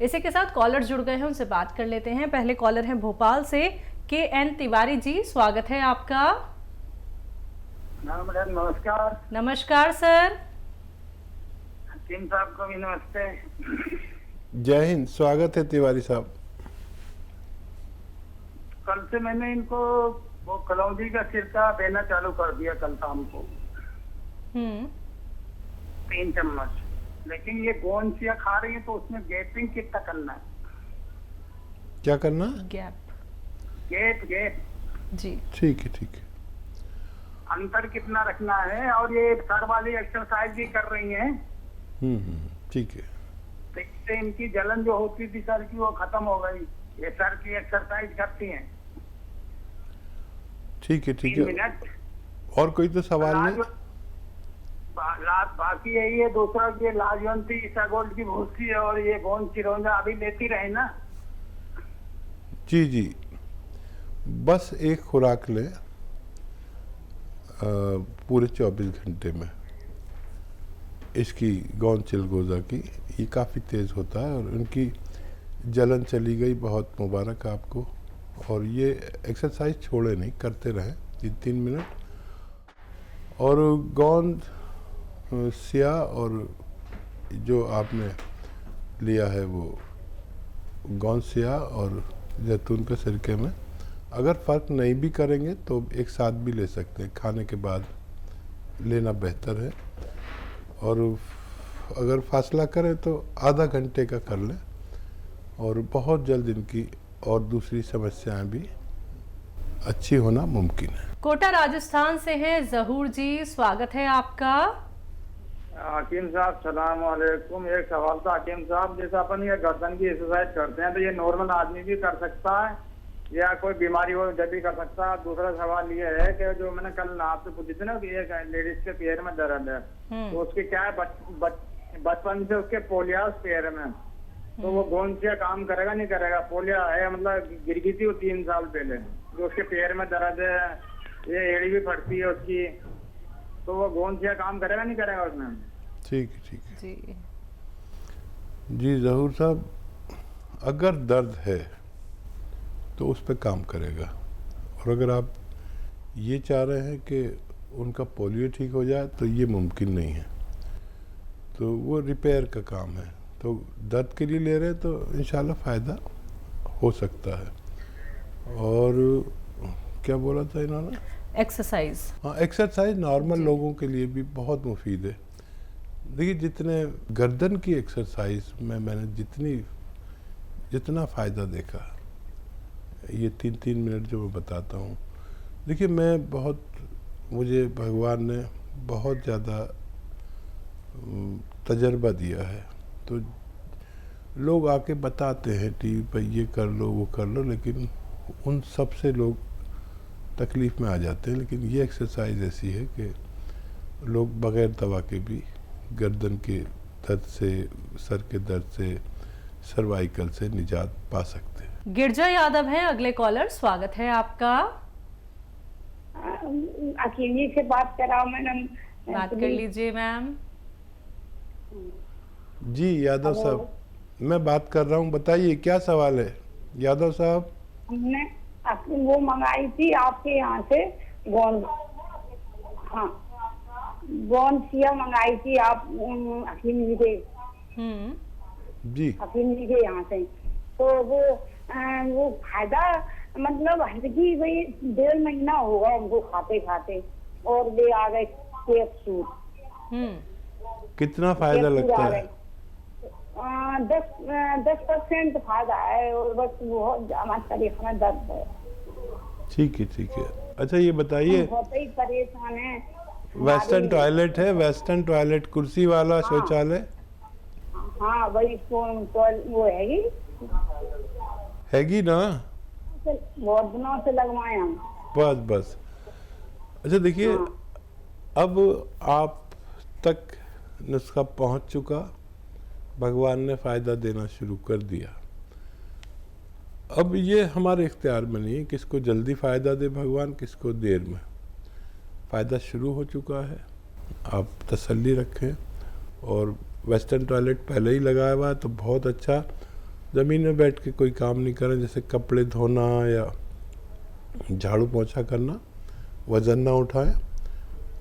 इसी के साथ कॉलर जुड़ गए हैं, उनसे बात कर लेते हैं। पहले कॉलर हैं भोपाल से KN तिवारी जी, स्वागत है आपका। मैडम नमस्कार। नमस्कार सर। हकीम साहब को भी नमस्ते। जय हिंद, स्वागत है तिवारी साहब। कल से मैंने इनको वो कलौंजी का सिरका देना चालू कर दिया कल शाम को 3 चम्मच, लेकिन ये गोंदसिया खा रही है तो उसमें गैपिंग कितना करना है? क्या करना? गैप जी। ठीक है ठीक है। अंतर कितना रखना है? और ये सर वाली एक्सरसाइज भी कर रही हैं। ठीक है। तो इससे इनकी जलन जो होती थी सर की वो खत्म हो गई। ये सर की एक्सरसाइज करती हैं। ठीक है ठीक 3 है। मिनट। और कोई तो सवाल नहीं? बाकी यही है, दूसरा ये लाजवंती ईसागोल्ड की भूसी है और ये गोंद चिरौंजा अभी लेती रहे ना। जी जी, बस एक खुराक ले पूरे 24 घंटे में इसकी गोंद चिलगोजा की। ये काफ़ी तेज़ होता है और उनकी जलन चली गई, बहुत मुबारक आपको। और ये एक्सरसाइज छोड़े नहीं, करते रहें 3 मिनट। और गोंद सिया और जो आपने लिया है वो गोंद सिया और जैतून के सिरके में अगर फ़र्क नहीं भी करेंगे तो एक साथ भी ले सकते हैं, खाने के बाद लेना बेहतर है। और अगर फासला करें तो आधा घंटे का कर लें और बहुत जल्द इनकी और दूसरी समस्याएं भी अच्छी होना मुमकिन है। कोटा राजस्थान से हैं जहूर जी, स्वागत है आपका। हकीम साहब सलाम वालेकुम। एक सवाल था हकीम साहब, जैसे अपन ये गर्दन की एक्सरसाइज करते हैं तो ये नॉर्मल आदमी भी कर सकता है या कोई बीमारी हो जब भी कर सकता है? दूसरा सवाल ये है कि जो मैंने कल आपसे पूछी थी ना कि एक लेडीज के पैर में दर्द है, तो उसकी क्या है बचपन से उसके पोलिया उस पैर में, तो वो गोंदसिया काम करेगा नहीं करेगा? पोलिया है, मतलब गिर गई थी वो 3 साल पहले, जो उसके पैर में दर्द है, ये एड़ी भी फटती है उसकी, तो वो गोंदसिया काम करेगा नहीं करेगा उसमें? ठीक है ठीक है जी जी जहूर साहब, अगर दर्द है तो उस पर काम करेगा। और अगर आप ये चाह रहे हैं कि उनका पोलियो ठीक हो जाए तो ये मुमकिन नहीं है, तो वो रिपेयर का काम है। तो दर्द के लिए ले रहे हैं तो इंशाल्लाह फ़ायदा हो सकता है। और क्या बोला था इन्होंने? एक्सरसाइज। हाँ, एक्सरसाइज नॉर्मल लोगों के लिए भी बहुत मुफीद है। देखिए, जितने गर्दन की एक्सरसाइज में मैंने जितना फ़ायदा देखा, ये 3 मिनट जो मैं बताता हूँ, देखिए मुझे भगवान ने बहुत ज़्यादा तजर्बा दिया है। तो लोग आके बताते हैं टीवी पर ये कर लो वो कर लो, लेकिन उन सब से लोग तकलीफ़ में आ जाते हैं। लेकिन ये एक्सरसाइज ऐसी है कि लोग बग़ैर दवा के भी गर्दन के दर्द से, सर के दर्द से, सर्वाइकल से निजात पा सकते हैं। गिरजा यादव है अगले कॉलर, स्वागत है आपका। अकेली से बात कराओ मैडम। बात कर लीजिए मैम। जी यादव साहब, मैं बात कर रहा हूँ, बताइए क्या सवाल है यादव साहब? हमने वो मंगाई थी आपके यहाँ से गोंद, हाँ गोंदसिया मंगाई थी आप हकीम जी के जी हकीम जी के यहाँ से। तो वो फायदा मतलब हल्की भाई 1.5 महीना होगा उनको खाते खाते और वे आ गए कैप्सूल। कितना फायदा लगता है? 10% फायदा है और बस बहुत हमारे शरीर में दर्द है। ठीक है ठीक है। अच्छा ये बताइए, बहुत ही परेशान है। वेस्टर्न टॉयलेट है? वेस्टर्न टॉयलेट, कुर्सी वाला शौचालय? हाँ वही वो हैगी ना? बहुत दिनों से लगवाए हम। बस। अच्छा देखिए, अब आप तक नुस्खा पहुंच चुका, भगवान ने फ़ायदा देना शुरू कर दिया। अब ये हमारे इख्तियार में नहीं है किसको जल्दी फ़ायदा दे भगवान, किसको देर में। फ़ायदा शुरू हो चुका है, आप तसल्ली रखें। और वेस्टर्न टॉयलेट पहले ही लगाया हुआ है तो बहुत अच्छा। ज़मीन में बैठ के कोई काम नहीं करें, जैसे कपड़े धोना या झाड़ू पोंछा करना, वज़न ना उठाएं।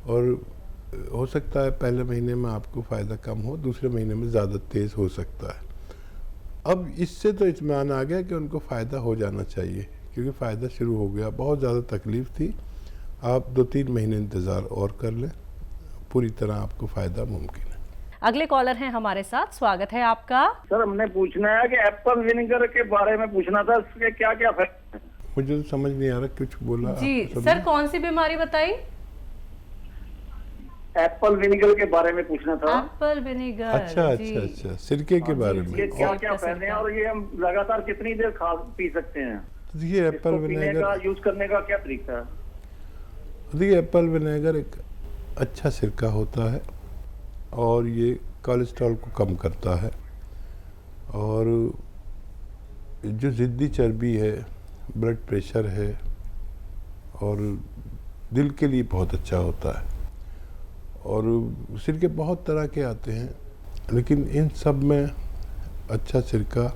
और हो सकता है पहले महीने में आपको फ़ायदा कम हो, दूसरे महीने में ज़्यादा तेज़ हो सकता है। अब इससे तो इत्मीनान आ गया कि उनको फ़ायदा हो जाना चाहिए, क्योंकि फ़ायदा शुरू हो गया। बहुत ज़्यादा तकलीफ़ थी, आप 2-3 महीने इंतज़ार और कर लें, पूरी तरह आपको फ़ायदा मुमकिन है। अगले कॉलर हैं हमारे साथ, स्वागत है आपका। सर हमने पूछना है कि एप्पल विनेगर के बारे में पूछना था, इसके क्या क्या फायदे? मुझे तो समझ नहीं आ रहा, कुछ बोला जी आपको सर, कौन सी बीमारी बताई? एप्पल विनेगर के बारे में पूछना था। Apple vinegar. अच्छा जी। अच्छा अच्छा, सिरके के बारे में। ये क्या और क्या फायदे हैं और ये हम लगातार कितनी देर खा पी सकते हैं? तो देखिए एप्पल इसको पीने का विनेगर, यूज करने का क्या तरीका है? देखिए एप्पल विनेगर एक अच्छा सिरका होता है और ये कोलेस्ट्रॉल को कम करता है, और जो ज़िद्दी चर्बी है, ब्लड प्रेशर है, और दिल के लिए बहुत अच्छा होता है। और सिरके बहुत तरह के आते हैं, लेकिन इन सब में अच्छा सिरका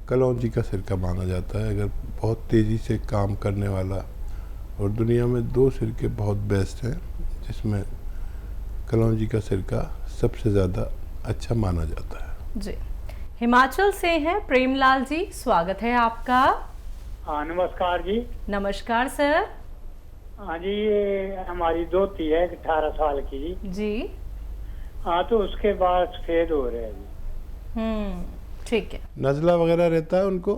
कलौंजी का सिरका माना जाता है। अगर बहुत तेज़ी से काम करने वाला, और दुनिया में 2 सिरके बहुत बेस्ट हैं, जिसमें कलौंजी का सिरका सबसे ज़्यादा अच्छा माना जाता है। जी। हिमाचल से हैं प्रेमलाल जी, स्वागत है आपका। हाँ नमस्कार जी। नमस्कार सर। हाँ जी, ये हमारी दोती है 18 साल की जी। जी। हाँ तो उसके बाद सफेद हो रहे हैं जी। ठीक है। नज़ला वगैरह रहता है उनको?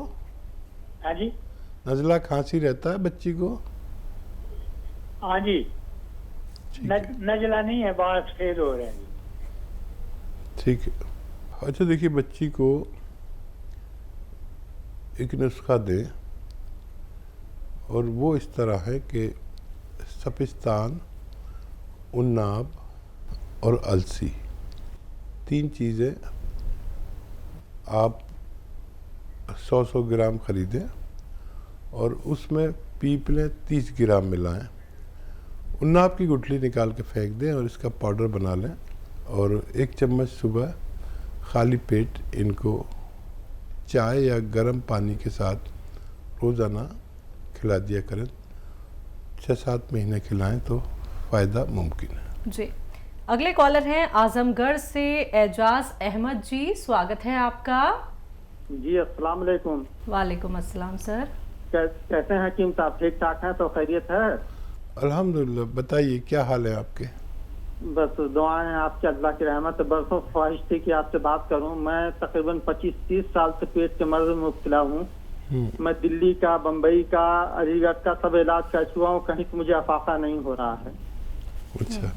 हाँ जी। नज़ला खांसी रहता है बच्ची को? हाँ जी। ठीक है, नजला नहीं है, बाल सफेद हो रहे हैं जी। ठीक है। अच्छा देखिए, बच्ची को एक नुस्खा दें, और वो इस तरह है कि सपिस्तान, उन्नाब और अलसी, 3 चीज़ें आप 100 ग्राम ख़रीदें और उसमें पीपलें 30 ग्राम मिलाएं। उन्नाब की गुठली निकाल के फेंक दें और इसका पाउडर बना लें, और 1 चम्मच सुबह खाली पेट इनको चाय या गर्म पानी के साथ रोज़ाना खिला दिया करें। 6-7 महीने खिलाएं तो फ़ायदा मुमकिन है। जी। अगले कॉलर हैं आजमगढ़ से एजाज अहमद जी, स्वागत है आपका। जी अस्सलाम वालेकुम। वालेकुम अस्सलाम सर। कैसे हैं कीम साहब, ठीक ठाक हैं? तो खैरियत है? अल्हम्दुलिल्लाह। बताइए क्या हाल है आपके? बस दुआएं आपके, अल्लाह की रहमत। बरसों ख्वाहिश थी कि आपसे बात करूं। मैं तकरीबन 25-30 साल से पेट के मर्ज में मुब्तला हूं। मैं दिल्ली का, बम्बई का, अलीगढ़ का सब इलाज कर चुका हूं, कहीं मुझे अफाका नहीं हो रहा है। अच्छा।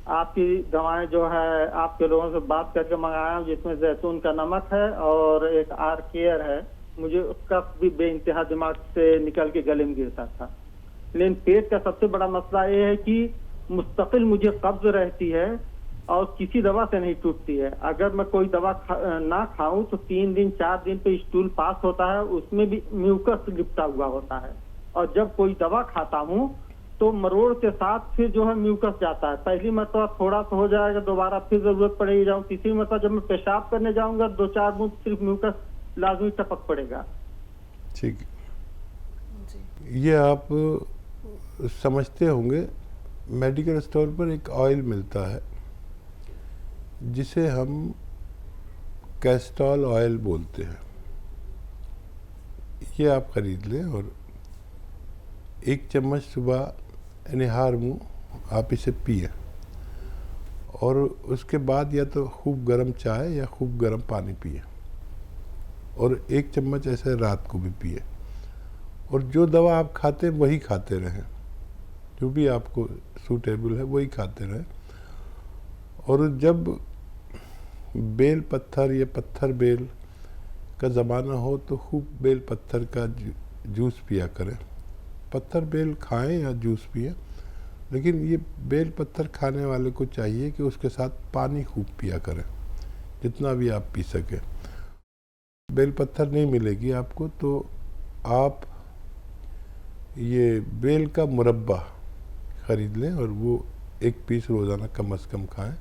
आपकी दवाएं जो है आपके लोगों से बात करके मंगाया हूं, जिसमें जैतून का नमक है और एक आर केयर है। मुझे उसका भी बेइंतहा दिमाग से निकल के गले में गिरता था। लेकिन पेट का सबसे बड़ा मसला ये है कि मुस्तकिल मुझे कब्ज रहती है और किसी दवा से नहीं टूटती है। अगर मैं कोई दवा ना खाऊं तो 3 दिन 4 दिन पे स्टूल पास होता है, उसमें भी म्यूकस लिपटा हुआ होता है। और जब कोई दवा खाता हूं तो मरोड़ के साथ फिर जो है म्यूकस जाता है। पहली मरतबा थोड़ा सा हो जाएगा, दोबारा फिर जरूरत पड़ेगी जाऊं। तीसरी मरतबा जब मैं पेशाब करने जाऊंगा 2-4 बूंद सिर्फ म्यूकस लाजमी टपक पड़ेगा। ठीक। ये आप समझते होंगे, मेडिकल स्टोर पर एक ऑयल मिलता है जिसे हम कैस्टॉल ऑयल बोलते हैं। ये आप ख़रीद लें और 1 चम्मच सुबह निहार मुँह आप इसे पिए, और उसके बाद या तो खूब गर्म चाय या खूब गर्म पानी पिए, और 1 चम्मच ऐसे रात को भी पिए। और जो दवा आप खाते हैं वही खाते रहें, जो भी आपको सूटेबल है वही खाते रहें। और जब बेल पत्थर या पत्थर बेल का ज़माना हो तो खूब बेल पत्थर का जूस पिया करें। पत्थर बेल खाएं या जूस पिए, लेकिन ये बेल पत्थर खाने वाले को चाहिए कि उसके साथ पानी खूब पिया करें, जितना भी आप पी सकें। बेल पत्थर नहीं मिलेगी आपको तो आप ये बेल का मुरब्बा ख़रीद लें और वो 1 पीस रोज़ाना कम से कम खाएं,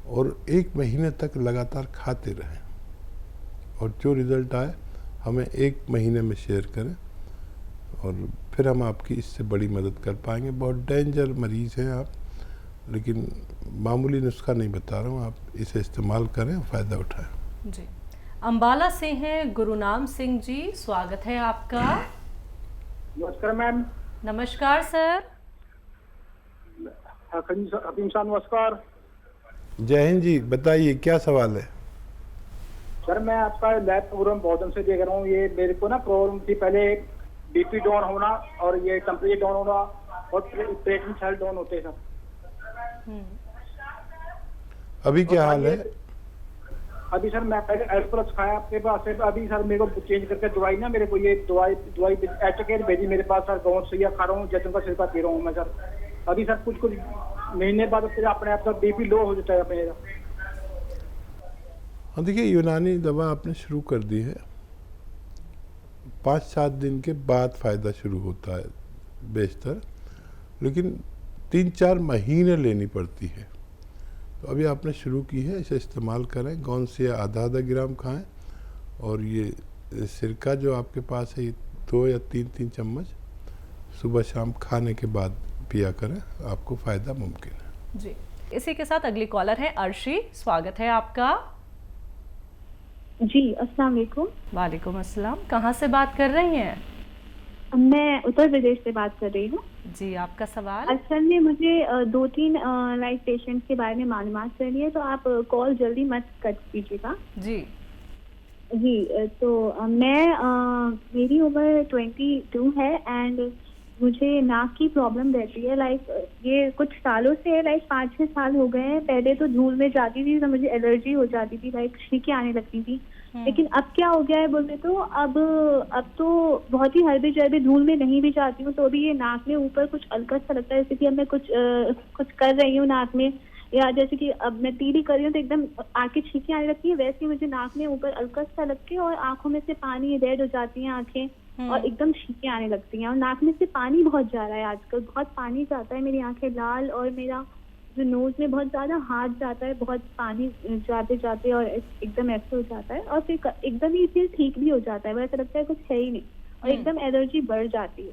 और 1 महीने तक लगातार खाते रहें। और जो रिज़ल्ट आए हमें 1 महीने में शेयर करें और फिर हम आपकी इससे बड़ी मदद कर पाएंगे। बहुत डेंजर मरीज़ हैं आप, लेकिन मामूली नुस्खा नहीं बता रहा हूँ, आप इसे इस्तेमाल करें और फ़ायदा उठाएं। जी, अंबाला से हैं गुरुनाम सिंह जी, स्वागत है आपका। नमस्कार मैम। नमस्कार सर। हकीम साहब नमस्कार। जय हिंद जी, बताइए क्या सवाल है? सर मैं आपका लैब प्रोग्राम बहुत दिन से देख रहा हूँ। ये मेरे को ना प्रॉब्लम थी, पहले बीपी डाउन होना और ये टेम्परेचर डाउन होना और प्लेटलेट सेल डाउन होते हैं सर। अभी क्या हाल है? अभी सर मैं पहले एस प्लस खाया आपके पास से, अभी सर मेरे को चेंज करके दवाई ना, मेरे को ये दवाई एचकेर भेजी मेरे पास सर। गाँव से खा रहा हूँ, जैतून का सिरका पी रहा हूँ मैं सर। अभी सर कुछ महीने बाद फिर अपने आप का बीपी लो हो जाता है मेरा। हाँ देखिए, यूनानी दवा आपने शुरू कर दी है, 5-7 दिन के बाद फ़ायदा शुरू होता है बेशतर, लेकिन 3-4 महीने लेनी पड़ती है। तो अभी आपने शुरू की है, इसे इस्तेमाल करें। गौनसिया आधा ग्राम खाएं और ये सिरका जो आपके पास है, ये 2 या 3 चम्मच सुबह शाम खाने के बाद पिया करें, आपको फ़ायदा मुमकिन है। जी, इसी के साथ अगली कॉलर है अर्शी, स्वागत है आपका। जी अस्सलाम वालेकुम। वालेकुम अस्सलाम, कहाँ से बात कर रही हैं? मैं उत्तर प्रदेश से बात कर रही हूँ। जी, आपका सवाल? असल में मुझे 2-3 लाइफ पेशेंट्स के बारे में मालूमात करनी है, तो आप कॉल जल्दी मत कट कीजिएगा। जी जी, तो मेरी उम्र 22 है एंड मुझे नाक की प्रॉब्लम रहती है। लाइक ये कुछ सालों से है, लाइक 5-6 साल हो गए हैं। पहले तो धूल में जाती थी तो मुझे एलर्जी हो जाती थी, लाइक छींकें आने लगती थी। लेकिन अब क्या हो गया है बोले तो अब तो बहुत ही हल्दी जल्दी धूल में नहीं भी जाती हूँ तो अभी ये नाक में ऊपर कुछ अलकत सा लगता है, जैसे कि अब मैं कुछ कर रही हूँ नाक में, या जैसे कि अब मैं तीली कर रही हूँ तो एकदम आंखें छींकें आने लगती है, वैसे ही मुझे नाक में ऊपर अलकत सा लग के और आंखों में से पानी रेड हो जाती है आंखें और एकदम छींकें आने लगती हैं और नाक में से पानी बहुत जा रहा है आजकल, बहुत पानी जाता है, मेरी आंखें लाल और मेरा जो नोज में बहुत ज्यादा हाथ जाता है, बहुत पानी जाते जाते और एकदम ऐसे हो जाता है और फिर एकदम ही फिर ठीक भी हो जाता है, वैसा लगता है कुछ है ही नहीं और एकदम एलर्जी बढ़ जाती है।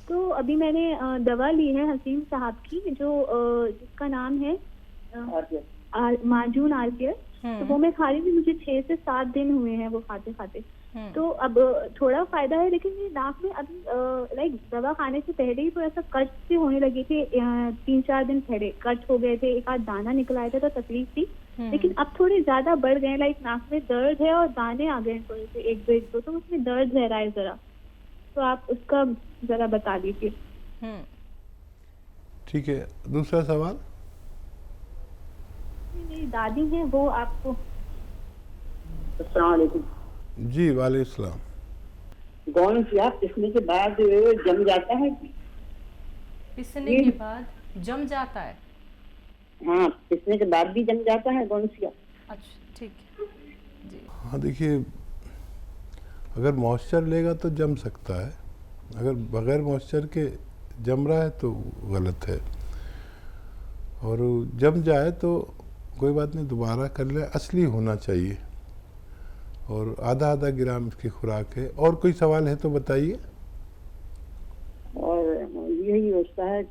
तो अभी मैंने दवा ली है हकीम साहब की, जो जिसका नाम है माजून आरकेयर, तो वो मैं खा रही थी, मुझे 6 से 7 दिन हुए हैं वो खाते खाते। तो अब थोड़ा फायदा है, लेकिन ये नाक में अभी लाइक दवा खाने से पहले ही थोड़ा सा कट से होने लगी थी, 3-4 दिन पहले कट हो गए थे, एक आध दाना निकल आया था तो तकलीफ थी, लेकिन अब थोड़े ज्यादा बढ़ गए, लाइक नाक में दर्द है और दाने आ गए हैं थोड़े से 1-2 तो उसमें दर्द रह रहा है जरा, तो आप उसका जरा बता दीजिए। ठीक है, दूसरा सवाल? मेरी दादी है वो आपको। अस्सलाम वालेकुम। जी वालेकुम सलाम। गौनसिया पिसने के बाद जम जाता है? पिसने के बाद जम जाता है? हाँ, पिसने के बाद भी जम जाता है गौनसिया। अच्छा ठीक है जी। हाँ देखिए, अगर मॉइस्चर लेगा तो जम सकता है, अगर बगैर मॉइस्चर के जम रहा है तो गलत है, और जम जाए तो कोई बात नहीं, दोबारा कर ले, असली होना चाहिए, और आधा ग्राम इसकी खुराक है। और कोई सवाल है तो बताइए। और यही होता है।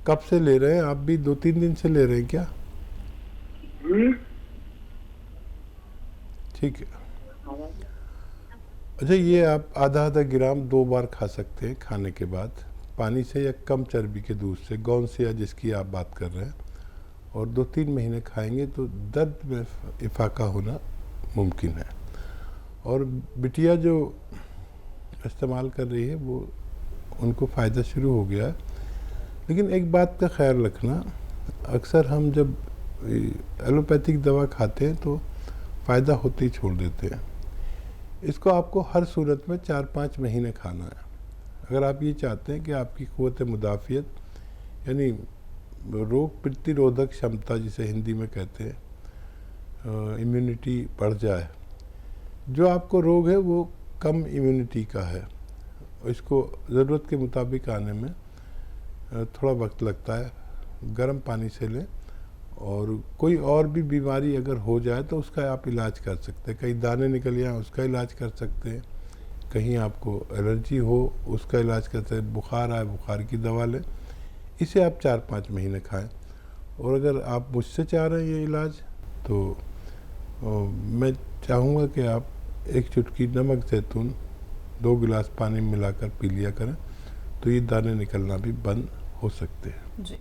कब से ले रहे हैं आप? भी 2-3 दिन से ले रहे हैं क्या? ठीक है। अच्छा, ये आप आधा ग्राम 2 बार खा सकते हैं खाने के बाद, पानी से या कम चर्बी के दूध से, गौनसिया जिसकी आप बात कर रहे हैं, और 2-3 महीने खाएंगे तो दर्द में इफाका होना मुमकिन है। और बिटिया जो इस्तेमाल कर रही है वो, उनको फ़ायदा शुरू हो गया है, लेकिन एक बात का ख्याल रखना, अक्सर हम जब एलोपैथिक दवा खाते हैं तो फ़ायदा होते ही छोड़ देते हैं। इसको आपको हर सूरत में 4-5 महीने खाना है। अगर आप ये चाहते हैं कि आपकी क़ुव्वत मुदाफ़ियत, यानी रोग प्रतिरोधक क्षमता जिसे हिंदी में कहते हैं, इम्यूनिटी बढ़ जाए, जो आपको रोग है वो कम इम्यूनिटी का है, इसको ज़रूरत के मुताबिक आने में थोड़ा वक्त लगता है। गर्म पानी से लें और कोई और भी बीमारी अगर हो जाए तो उसका आप इलाज कर सकते हैं। कहीं दाने निकल जाए उसका इलाज कर सकते हैं, कहीं आपको एलर्जी हो उसका इलाज कर सकते हैं, बुखार आए बुखार की दवा लें। इसे आप 4-5 महीने खाएं। और अगर आप मुझसे चाह रहे हैं ये इलाज तो मैं चाहूँगा कि आप एक चुटकी नमक जैतून 2 गिलास पानी में मिलाकर पी लिया करें, तो ये दाने निकलना भी बंद हो सकते हैं। जी।